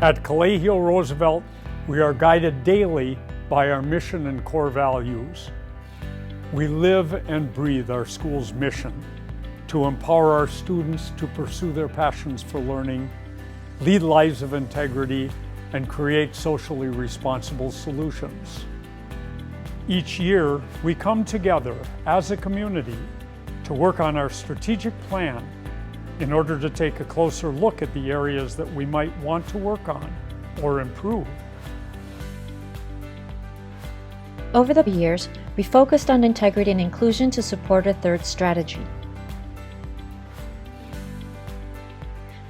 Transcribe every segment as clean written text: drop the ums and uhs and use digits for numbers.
At Colegio Roosevelt, we are guided daily by our mission and core values. We live and breathe our school's mission to empower our students to pursue their passions for learning, lead lives of integrity, and create socially responsible solutions. Each year, we come together as a community to work on our strategic plan in order to take a closer look at the areas that we might want to work on or improve. Over the years, we focused on integrity and inclusion to support a third strategy.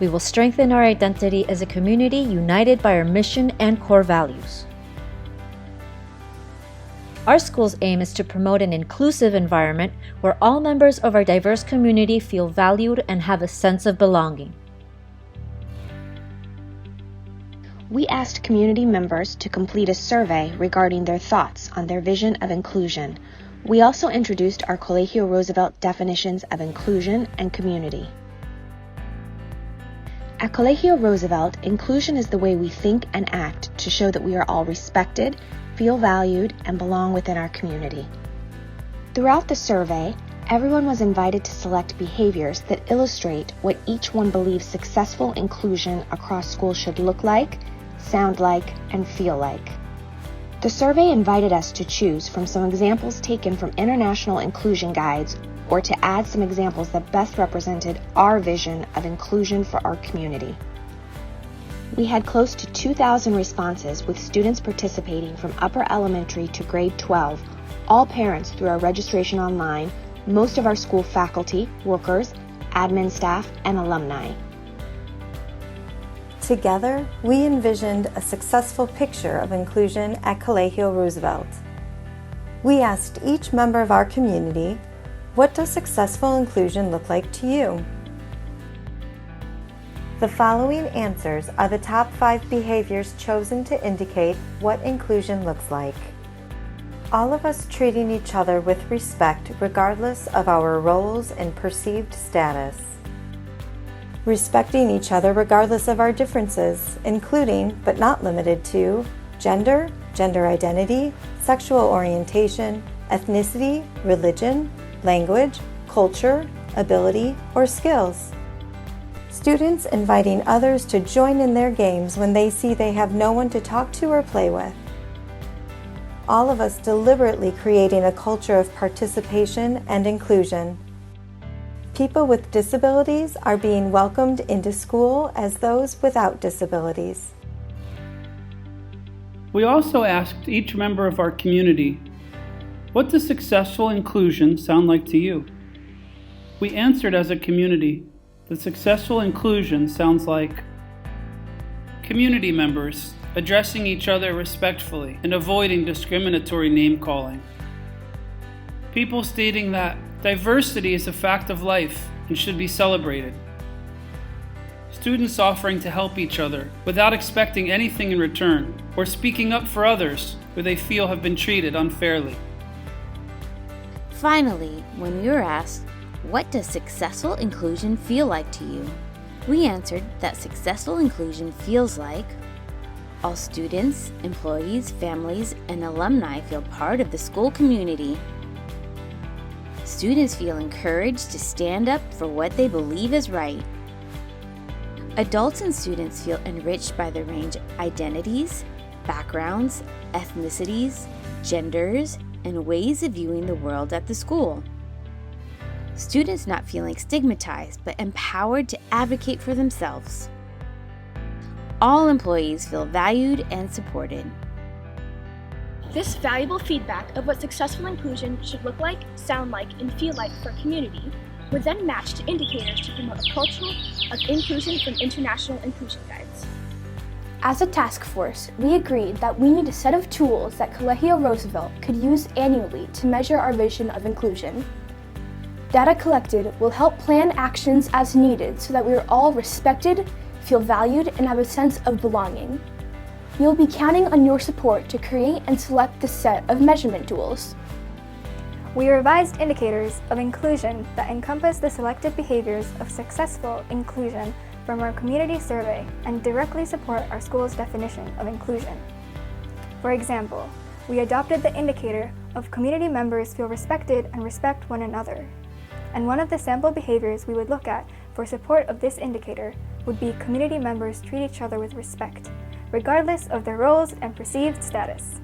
We will strengthen our identity as a community united by our mission and core values. Our school's aim is to promote an inclusive environment where all members of our diverse community feel valued and have a sense of belonging. We asked community members to complete a survey regarding their thoughts on their vision of inclusion. We also introduced our Colegio Roosevelt definitions of inclusion and community. At Colegio Roosevelt, inclusion is the way we think and act to show that we are all respected, feel valued, and belong within our community. Throughout the survey, everyone was invited to select behaviors that illustrate what each one believes successful inclusion across schools should look like, sound like, and feel like. The survey invited us to choose from some examples taken from international inclusion guides or to add some examples that best represented our vision of inclusion for our community. We had close to 2,000 responses with students participating from upper elementary to grade 12, all parents through our registration online, most of our school faculty, workers, admin staff, and alumni. Together, we envisioned a successful picture of inclusion at Colegio Roosevelt. We asked each member of our community, what does successful inclusion look like to you? The following answers are the top 5 behaviors chosen to indicate what inclusion looks like. All of us treating each other with respect regardless of our roles and perceived status. Respecting each other regardless of our differences, including, but not limited to, gender, gender identity, sexual orientation, ethnicity, religion, language, culture, ability, or skills. Students inviting others to join in their games when they see they have no one to talk to or play with. All of us deliberately creating a culture of participation and inclusion. People with disabilities are being welcomed into school as those without disabilities. We also asked each member of our community, what does successful inclusion sound like to you? We answered as a community that successful inclusion sounds like community members addressing each other respectfully and avoiding discriminatory name-calling. People stating that diversity is a fact of life and should be celebrated. Students offering to help each other without expecting anything in return, or speaking up for others who they feel have been treated unfairly. Finally, when we were asked, what does successful inclusion feel like to you? We answered that successful inclusion feels like all students, employees, families, and alumni feel part of the school community. Students feel encouraged to stand up for what they believe is right. Adults and students feel enriched by the range of identities, backgrounds, ethnicities, genders, and ways of viewing the world at the school. Students not feeling stigmatized, but empowered to advocate for themselves. All employees feel valued and supported. This valuable feedback of what successful inclusion should look like, sound like, and feel like for a community would then match to indicators to promote a culture of inclusion from international inclusion guides. As a task force, we agreed that we need a set of tools that Colegio Roosevelt could use annually to measure our vision of inclusion. Data collected will help plan actions as needed so that we are all respected, feel valued, and have a sense of belonging. We will be counting on your support to create and select the set of measurement tools. We revised indicators of inclusion that encompass the selected behaviors of successful inclusion from our community survey and directly support our school's definition of inclusion. For example, we adopted the indicator of community members feel respected and respect one another. And one of the sample behaviors we would look at for support of this indicator would be community members treat each other with respect, regardless of their roles and perceived status.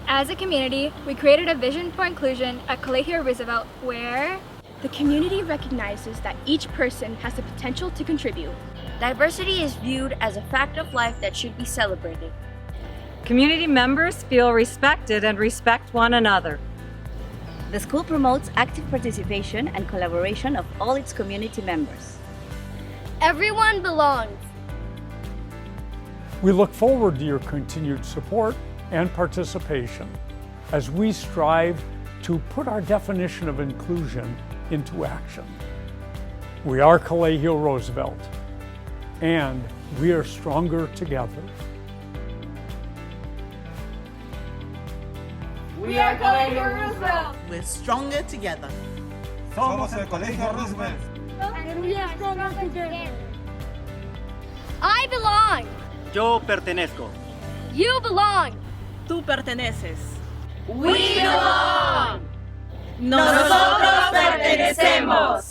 As a community, we created a vision for inclusion at Colegio Roosevelt where the community recognizes that each person has the potential to contribute. Diversity is viewed as a fact of life that should be celebrated. Community members feel respected and respect one another. The school promotes active participation and collaboration of all its community members. everyone belongs. We look forward to your continued support and participation as we strive to put our definition of inclusion into action. We are Colegio Roosevelt, and we are stronger together. We are Colegio Roosevelt. We're stronger together. Somos el Colegio Roosevelt. And we are stronger together. I belong. Yo pertenezco. You belong. Tú perteneces. We belong. Nosotros pertenecemos.